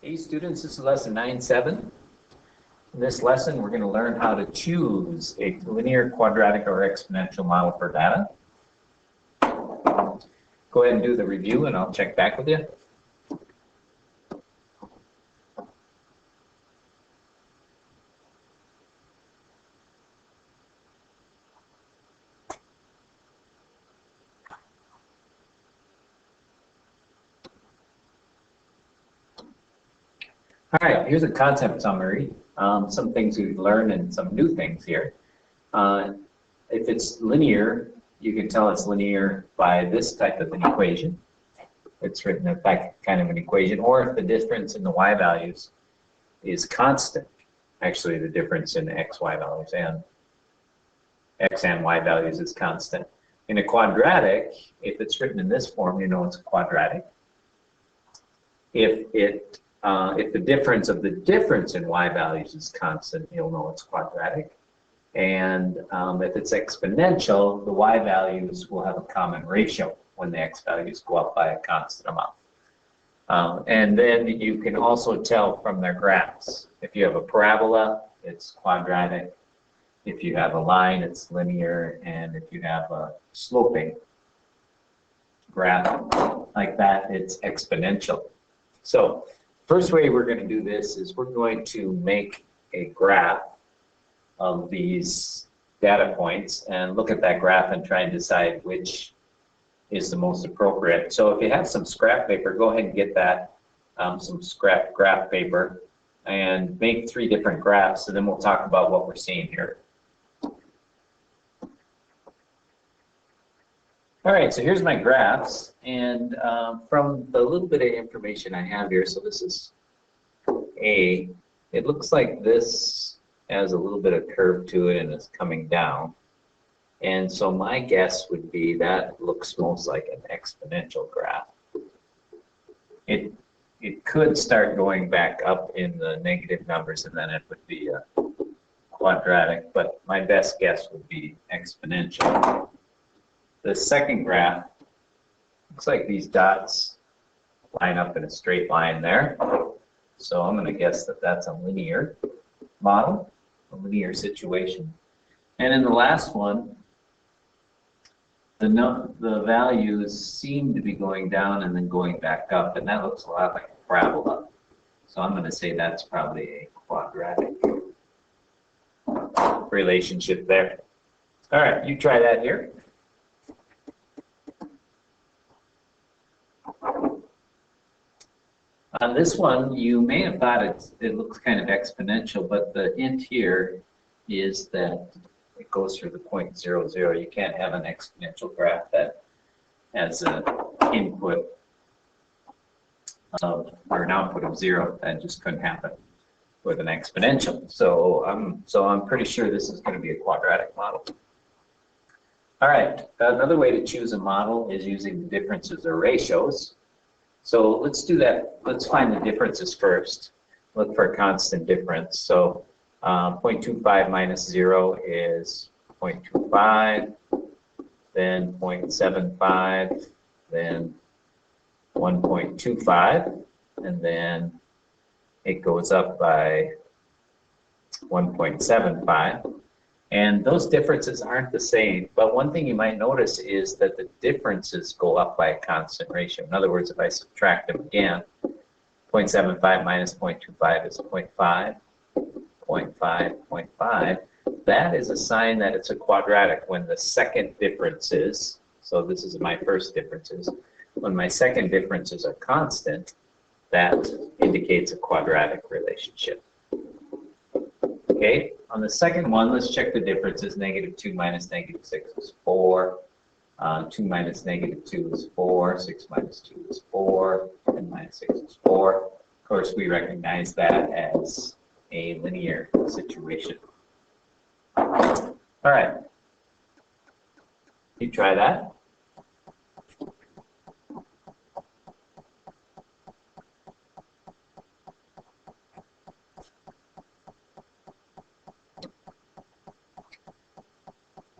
Hey students, this is lesson 9.7. In this lesson, we're going to learn how to choose a linear, quadratic, or exponential model for data. Go ahead and do the review and I'll check back with you. All right, here's a concept summary. Some things we've learned and some new things here. If it's linear, you can tell it's linear by this type of an equation. It's written as that kind of an equation. Or if the difference in the y values is constant, actually the difference in x, y values and x and y values is constant. In a quadratic, if it's written in this form, you know it's a quadratic. If the difference of the difference in y values is constant, you'll know it's quadratic. And if it's exponential, the y values will have a common ratio when the x values go up by a constant amount. And then you can also tell from their graphs. If you have a parabola, it's quadratic. If you have a line, it's linear. And if you have a sloping graph like that, it's exponential. So first way we're going to do this is we're going to make a graph of these data points and look at that graph and try and decide which is the most appropriate. So if you have some scrap paper, go ahead and get that, some scrap graph paper, and make 3 different graphs, and then we'll talk about what we're seeing here. All right, so here's my graphs, and from the little bit of information I have here, so this is A, it looks like this has a little bit of curve to it and it's coming down. And so my guess would be that looks most like an exponential graph. It could start going back up in the negative numbers and then it would be a quadratic, but my best guess would be exponential. The second graph looks like these dots line up in a straight line there. So I'm going to guess that that's a linear model, a linear situation. And in the last one, the values seem to be going down and then going back up, and that looks a lot like a parabola. So I'm going to say that's probably a quadratic relationship there. All right, you try that here. On this one, you may have thought it looks kind of exponential, but the hint here is that it goes through the point 0, 0. You can't have an exponential graph that has an input of, or an output of 0. That just couldn't happen with an exponential. So I'm pretty sure this is going to be a quadratic model. All right, another way to choose a model is using the differences or ratios. So let's do that. Let's find the differences first. Look for a constant difference. So 0.25 minus 0 is 0.25, then 0.75, then 1.25, and then it goes up by 1.75. And those differences aren't the same, but one thing you might notice is that the differences go up by a constant ratio. In other words, if I subtract them again, 0.75 minus 0.25 is 0.5, 0.5, 0.5. That is a sign that it's a quadratic when the second differences, so this is my first differences, when my second differences are constant, that indicates a quadratic relationship. Okay, on the second one, let's check the differences. -2 minus -6 is 4. 2 minus -2 is 4. 6 minus 2 is 4. 10 minus 6 is 4. Of course, we recognize that as a linear situation. All right. You try that.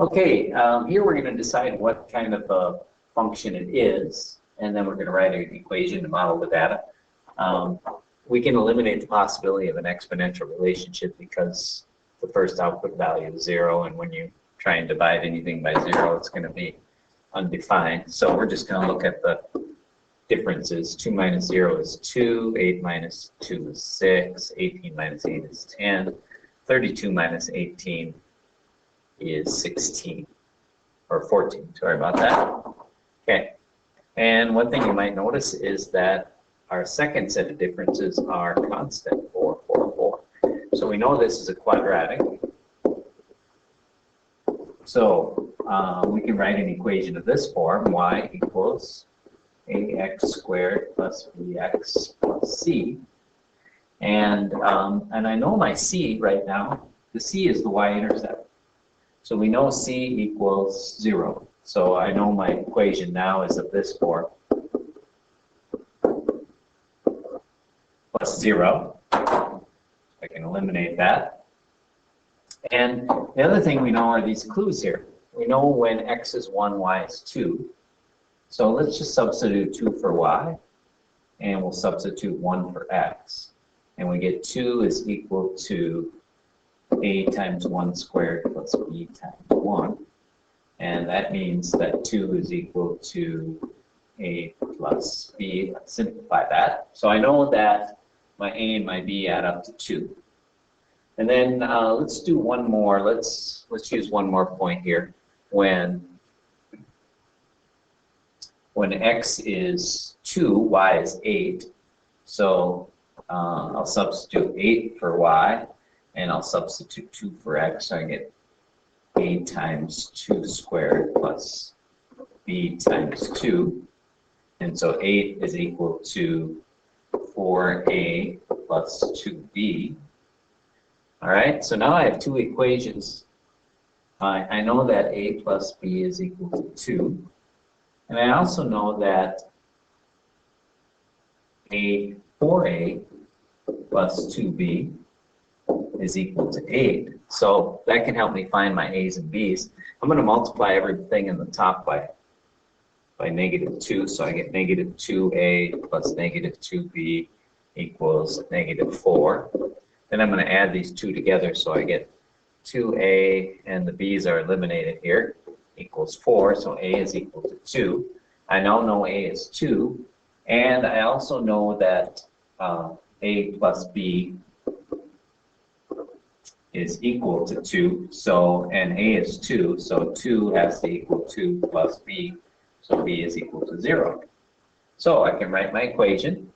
Okay, here we're going to decide what kind of a function it is, and then we're going to write an equation to model the data. we can eliminate the possibility of an exponential relationship because the first output value is 0, and when you try and divide anything by 0, it's going to be undefined. So we're just going to look at the differences. 2 minus 0 is 2, 8 minus 2 is 6, 18 minus 8 is 10, 32 minus 18 is 16, or 14, sorry about that. Okay, and one thing you might notice is that our second set of differences are constant, 4, 4, 4. So we know this is a quadratic. So we can write an equation of this form: y equals ax squared plus bx plus c. And I know my c right now. The c is the y-intercept. So we know c equals 0. So I know my equation now is of this form: plus 0. I can eliminate that. And the other thing we know are these clues here. We know when x is 1, y is 2. So let's just substitute 2 for y, and we'll substitute 1 for x. And we get 2 is equal to a times 1 squared plus b times 1. And that means that 2 is equal to a plus b. Let's simplify that. So I know that my a and my b add up to 2. And then let's do one more. Let's use one more point here. When x is 2, y is 8. So I'll substitute 8 for y, and I'll substitute 2 for x. So I get a times 2 squared plus b times 2. And so 8 is equal to 4a plus 2b. All right, so now I have two equations. I know that a plus b is equal to 2. And I also know that 4a plus 2b is equal to 8. So that can help me find my a's and b's. I'm going to multiply everything in the top by negative 2. So I get negative 2a plus negative 2b equals negative 4. Then I'm going to add these two together, so I get 2a, and the b's are eliminated here, equals 4. So a is equal to 2. I now know a is 2, and I also know that a plus b is equal to 2. So, and a is 2, so 2 has to equal 2 plus b, so b is equal to 0. So I can write my equation.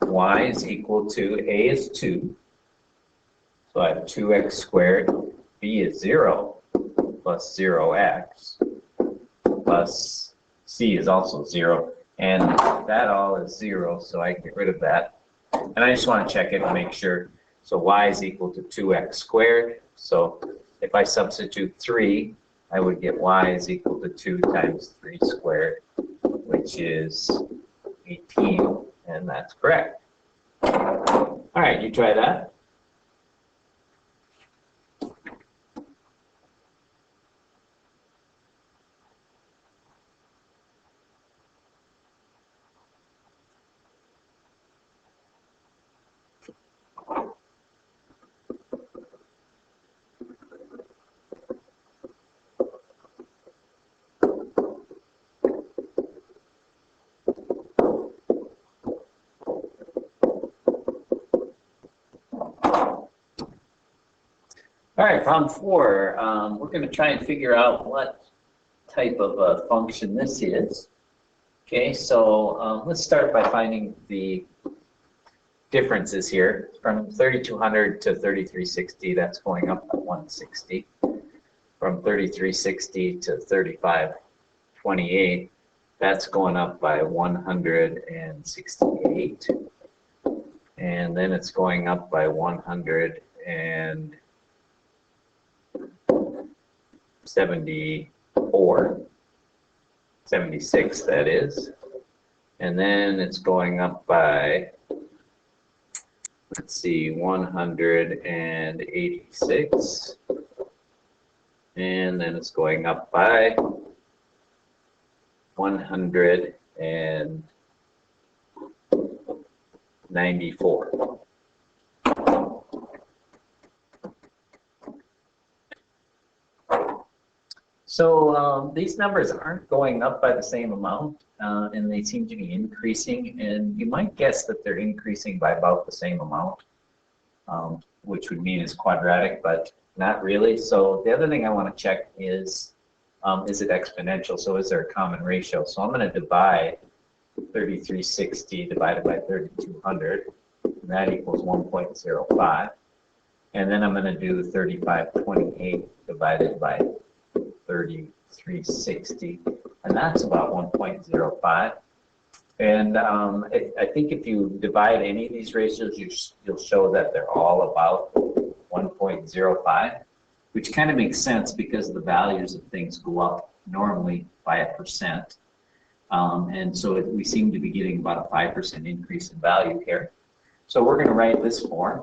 Y is equal to a is 2. So I have 2x squared. B is 0 plus 0x plus c is also 0. And that all is 0, so I get rid of that. And I just want to check it and make sure. So y is equal to 2x squared. So if I substitute 3, I would get y is equal to 2 times 3 squared, which is 18, and that's correct. All right, you try that. All right, problem 4. We're going to try and figure out what type of a function this is. Okay, so let's start by finding the differences here. From 3200 to 3360, that's going up by 160. From 3360 to 3528, that's going up by 168. And then it's going up by 76 that is, and then it's going up by, let's see, 186, and then it's going up by 100 and 94. So these numbers aren't going up by the same amount, and they seem to be increasing, and you might guess that they're increasing by about the same amount, which would mean it's quadratic, but not really. So the other thing I want to check is it exponential? So is there a common ratio? So I'm going to divide 3360 divided by 3200, and that equals 1.05. And then I'm going to do 3528 divided by 3360, and that's about 1.05. And I think if you divide any of these ratios, you'll show that they're all about 1.05, which kind of makes sense because the values of things go up normally by 1%. And so we seem to be getting about a 5% increase in value here. So we're going to write this form,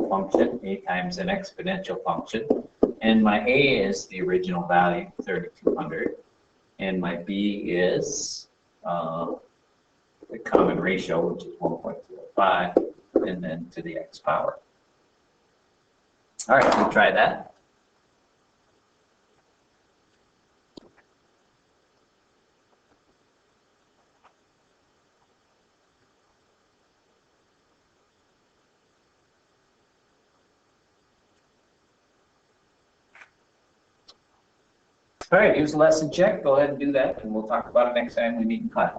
function, a times an exponential function. And my a is the original value, 3200. And my b is the common ratio, which is 1.05, and then to the x power. All right, we'll try that. All right, here's a lesson check. Go ahead and do that, and we'll talk about it next time we meet in class.